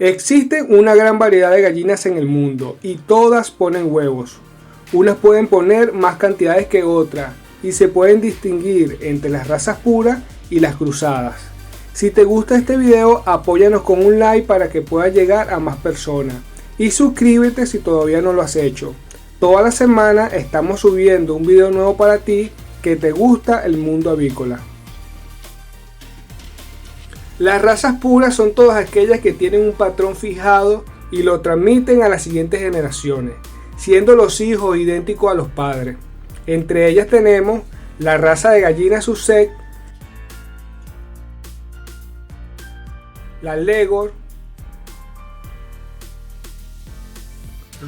Existen una gran variedad de gallinas en el mundo y todas ponen huevos. Unas pueden poner más cantidades que otras y se pueden distinguir entre las razas puras y las cruzadas. Si te gusta este video, apóyanos con un like para que pueda llegar a más personas y suscríbete si todavía no lo has hecho. Toda la semana estamos subiendo un video nuevo para ti que te gusta el mundo avícola. Las razas puras son todas aquellas que tienen un patrón fijado y lo transmiten a las siguientes generaciones, siendo los hijos idénticos a los padres. Entre ellas tenemos la raza de gallina Sussex, la Leghorn,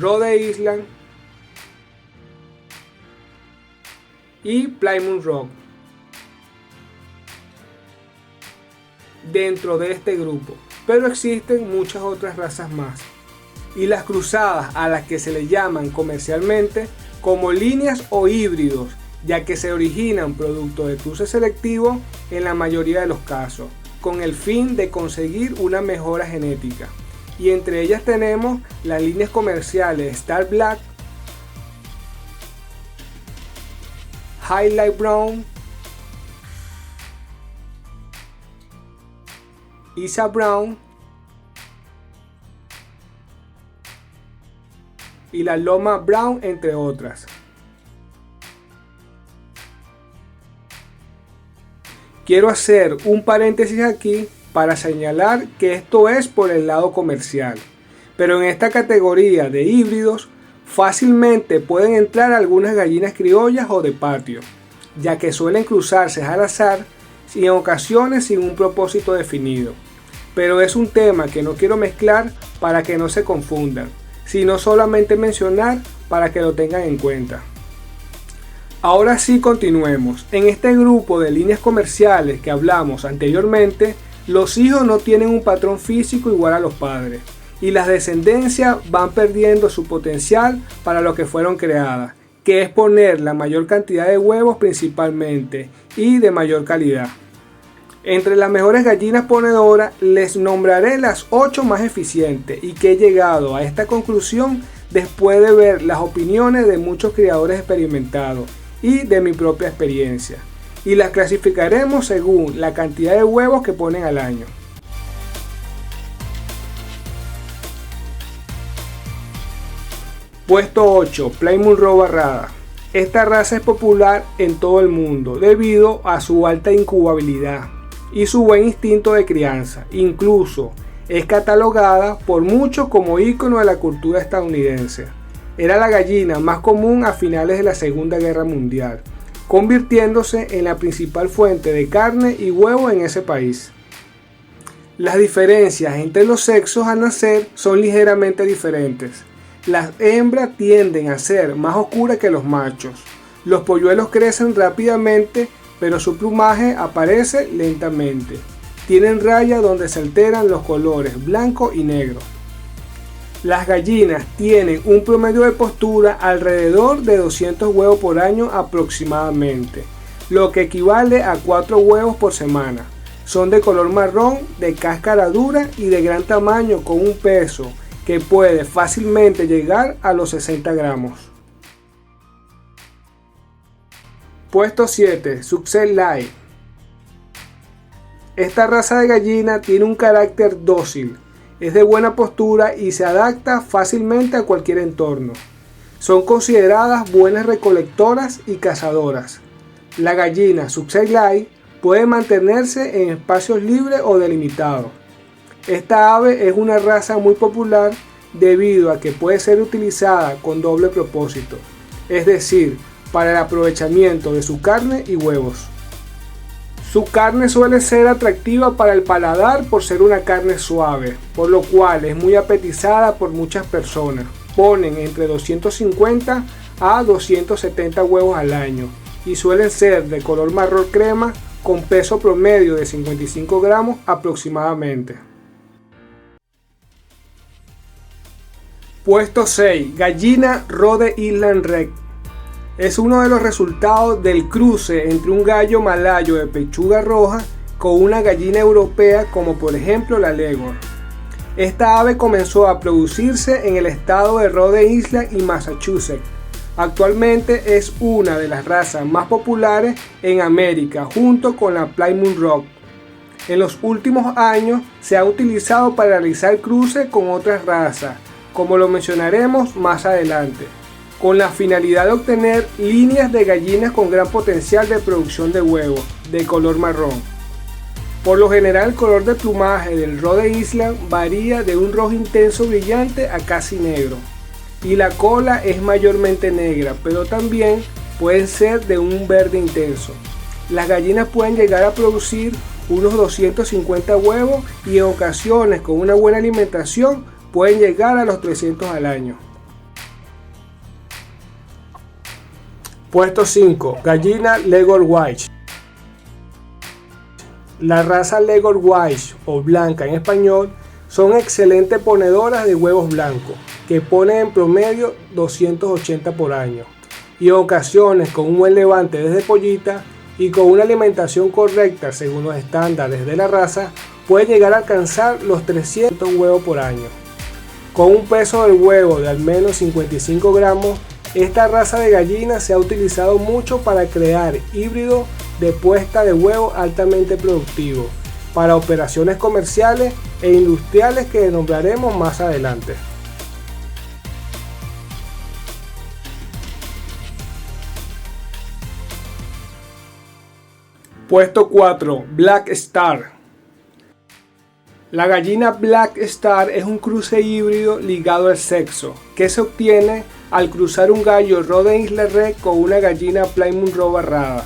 Rhode Island y Plymouth Rock. Dentro de este grupo, pero existen muchas otras razas más, y las cruzadas, a las que se le llaman comercialmente como líneas o híbridos, ya que se originan producto de cruce selectivo en la mayoría de los casos, con el fin de conseguir una mejora genética. Y entre ellas tenemos las líneas comerciales Star Black, Highlight Brown, Isa Brown y la Loma Brown, entre otras. Quiero hacer un paréntesis aquí para señalar que esto es por el lado comercial, pero en esta categoría de híbridos fácilmente pueden entrar algunas gallinas criollas o de patio, ya que suelen cruzarse al azar y en ocasiones sin un propósito definido. Pero es un tema que no quiero mezclar para que no se confundan, sino solamente mencionar para que lo tengan en cuenta. Ahora sí, continuemos. En este grupo de líneas comerciales que hablamos anteriormente, los hijos no tienen un patrón físico igual a los padres, y las descendencias van perdiendo su potencial para lo que fueron creadas, que es poner la mayor cantidad de huevos principalmente y de mayor calidad. Entre las mejores gallinas ponedoras les nombraré las 8 más eficientes y que he llegado a esta conclusión después de ver las opiniones de muchos criadores experimentados y de mi propia experiencia, y las clasificaremos según la cantidad de huevos que ponen al año. Puesto 8. Plymouth Rock barrada. Esta raza es popular en todo el mundo debido a su alta incubabilidad y su buen instinto de crianza. Incluso es catalogada por muchos como ícono de la cultura estadounidense. Era la gallina más común a finales de la Segunda Guerra Mundial, convirtiéndose en la principal fuente de carne y huevo en ese país. Las diferencias entre los sexos al nacer son ligeramente diferentes. Las hembras tienden a ser más oscuras que los machos. Los polluelos crecen rápidamente, pero su plumaje aparece lentamente. Tienen rayas donde se alteran los colores blanco y negro. Las gallinas tienen un promedio de postura alrededor de 200 huevos por año aproximadamente, lo que equivale a 4 huevos por semana. Son de color marrón, de cáscara dura y de gran tamaño, con un peso que puede fácilmente llegar a los 60 gramos. Puesto 7. Sussex Lite. Esta raza de gallina tiene un carácter dócil, es de buena postura y se adapta fácilmente a cualquier entorno. Son consideradas buenas recolectoras y cazadoras. La gallina Sussex Lite puede mantenerse en espacios libres o delimitados. Esta ave es una raza muy popular debido a que puede ser utilizada con doble propósito, es decir, para el aprovechamiento de su carne y huevos. Su carne suele ser atractiva para el paladar por ser una carne suave, por lo cual es muy apetizada por muchas personas. Ponen entre 250 a 270 huevos al año y suelen ser de color marrón crema con peso promedio de 55 gramos aproximadamente. Puesto 6. Gallina Rhode Island Red. Es uno de los resultados del cruce entre un gallo malayo de pechuga roja con una gallina europea, como por ejemplo la Leghorn. Esta ave comenzó a producirse en el estado de Rhode Island y Massachusetts. Actualmente es una de las razas más populares en América, junto con la Plymouth Rock. En los últimos años se ha utilizado para realizar cruces con otras razas, como lo mencionaremos más adelante, con la finalidad de obtener líneas de gallinas con gran potencial de producción de huevos, de color marrón. Por lo general el color de plumaje del Rhode Island varía de un rojo intenso brillante a casi negro, y la cola es mayormente negra, pero también pueden ser de un verde intenso. Las gallinas pueden llegar a producir unos 250 huevos y en ocasiones con una buena alimentación pueden llegar a los 300 al año. Puesto 5. Gallina Leghorn White. La raza Leghorn White o blanca en español son excelentes ponedoras de huevos blancos que ponen en promedio 280 por año y en ocasiones con un buen levante desde pollita y con una alimentación correcta según los estándares de la raza puede llegar a alcanzar los 300 huevos por año. Con un peso del huevo de al menos 55 gramos, esta raza de gallina se ha utilizado mucho para crear híbridos de puesta de huevo altamente productivos para operaciones comerciales e industriales que nombraremos más adelante. Puesto 4. Black Star. La gallina Black Star es un cruce híbrido ligado al sexo, que se obtiene al cruzar un gallo Rhode Island Red con una gallina Plymouth Rock barrada.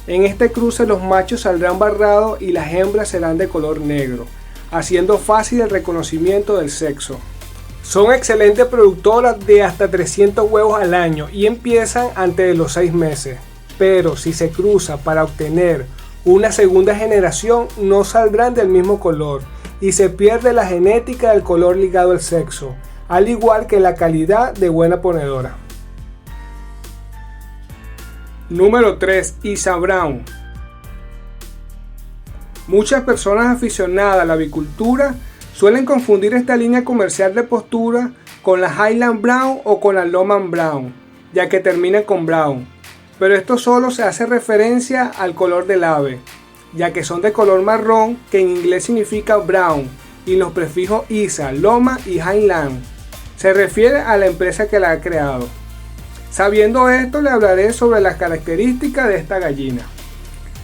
En este cruce los machos saldrán barrados y las hembras serán de color negro, haciendo fácil el reconocimiento del sexo. Son excelentes productoras de hasta 300 huevos al año y empiezan antes de los 6 meses, pero si se cruza para obtener una segunda generación no saldrán del mismo color y se pierde la genética del color ligado al sexo, al igual que la calidad de buena ponedora. Número 3. Isa Brown. Muchas personas aficionadas a la avicultura suelen confundir esta línea comercial de postura con la Highland Brown o con la Lowland Brown, ya que termina con Brown, pero esto solo se hace referencia al color del ave, ya que son de color marrón, que en inglés significa brown, y los prefijos Isa, Loma y Highland se refiere a la empresa que la ha creado. Sabiendo esto, le hablaré sobre las características de esta gallina.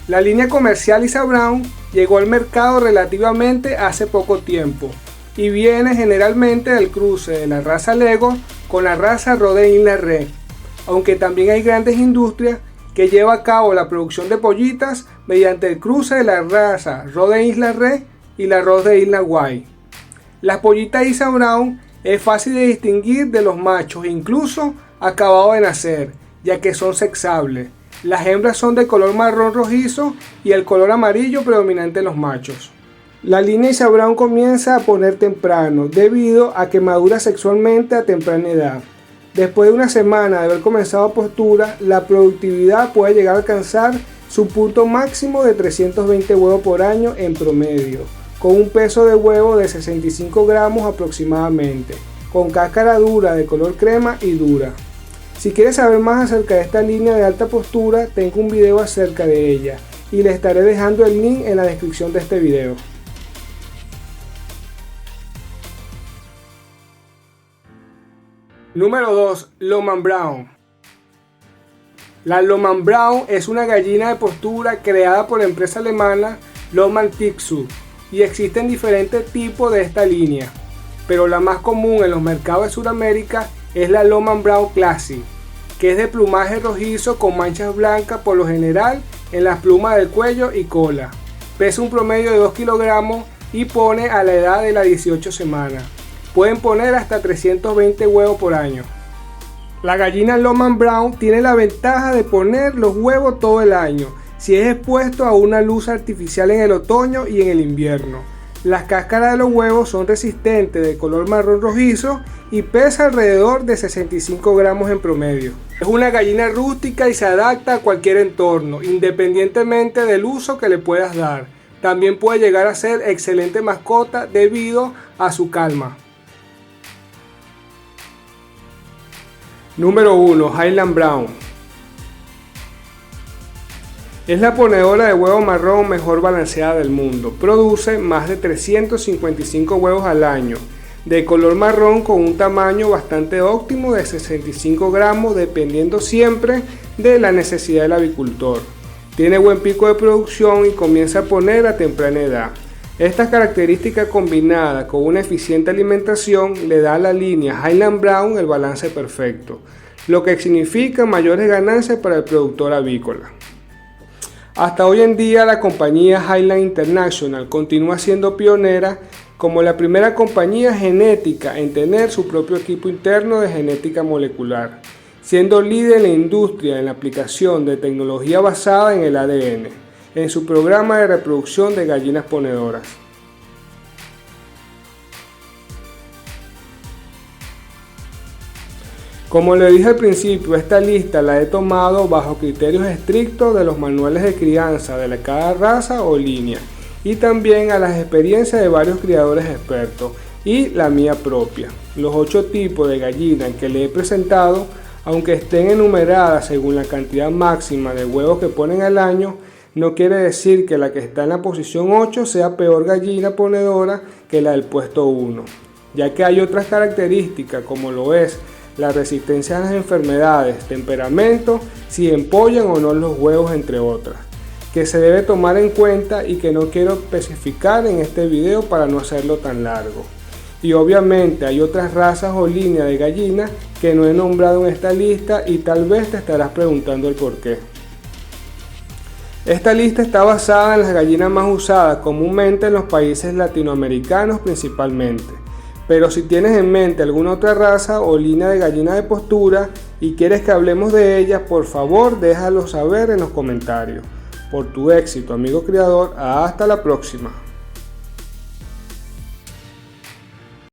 La línea comercial Isa Brown llegó al mercado relativamente hace poco tiempo y viene generalmente del cruce de la raza Leghorn con la raza Rhode Island Red, aunque también hay grandes industrias que llevan a cabo la producción de pollitas mediante el cruce de la raza Rhode Island Red y la Rhode Island White. Las pollitas Isa Brown es fácil de distinguir de los machos, incluso acabados de nacer, ya que son sexables. Las hembras son de color marrón rojizo y el color amarillo predominante en los machos. La línea Isa Brown comienza a poner temprano debido a que madura sexualmente a temprana edad. Después de una semana de haber comenzado postura, la productividad puede llegar a alcanzar su punto máximo de 320 huevos por año en promedio, con un peso de huevo de 65 gramos aproximadamente, con cáscara dura de color crema y dura. Si quieres saber más acerca de esta línea de alta postura, tengo un video acerca de ella y le estaré dejando el link en la descripción de este video. Número 2. Lowland Brown. La Lowland Brown es una gallina de postura creada por la empresa alemana Lowland Tierzucht y existen diferentes tipos de esta línea, pero la más común en los mercados de Sudamérica es la Lowland Brown Classic, que es de plumaje rojizo con manchas blancas por lo general en las plumas del cuello y cola. Pesa un promedio de 2 kilogramos y pone a la edad de las 18 semanas. Pueden poner hasta 320 huevos por año. La gallina Lowland Brown tiene la ventaja de poner los huevos todo el año, si es expuesto a una luz artificial en el otoño y en el invierno. Las cáscaras de los huevos son resistentes, de color marrón rojizo y pesa alrededor de 65 gramos en promedio. Es una gallina rústica y se adapta a cualquier entorno, independientemente del uso que le puedas dar. También puede llegar a ser excelente mascota debido a su calma. Número 1. Highland Brown. Es la ponedora de huevo marrón mejor balanceada del mundo. Produce más de 355 huevos al año, de color marrón con un tamaño bastante óptimo de 65 gramos, dependiendo siempre de la necesidad del avicultor. Tiene buen pico de producción y comienza a poner a temprana edad. Esta característica combinada con una eficiente alimentación le da a la línea Highland Brown el balance perfecto, lo que significa mayores ganancias para el productor avícola. Hasta hoy en día la compañía Highland International continúa siendo pionera como la primera compañía genética en tener su propio equipo interno de genética molecular, siendo líder en la industria en la aplicación de tecnología basada en el ADN, en su programa de reproducción de gallinas ponedoras. Como le dije al principio, esta lista la he tomado bajo criterios estrictos de los manuales de crianza de cada raza o línea, y también a las experiencias de varios criadores expertos y la mía propia. Los 8 tipos de gallinas que le he presentado, aunque estén enumeradas según la cantidad máxima de huevos que ponen al año, no quiere decir que la que está en la posición 8 sea peor gallina ponedora que la del puesto 1, ya que hay otras características como lo es la resistencia a las enfermedades, temperamento, si empollan o no los huevos, entre otras, que se debe tomar en cuenta y que no quiero especificar en este video para no hacerlo tan largo. Y obviamente hay otras razas o líneas de gallinas que no he nombrado en esta lista y tal vez te estarás preguntando el por qué. Esta lista está basada en las gallinas más usadas comúnmente en los países latinoamericanos principalmente. Pero si tienes en mente alguna otra raza o línea de gallina de postura y quieres que hablemos de ellas, por favor déjalo saber en los comentarios. Por tu éxito, amigo criador, hasta la próxima.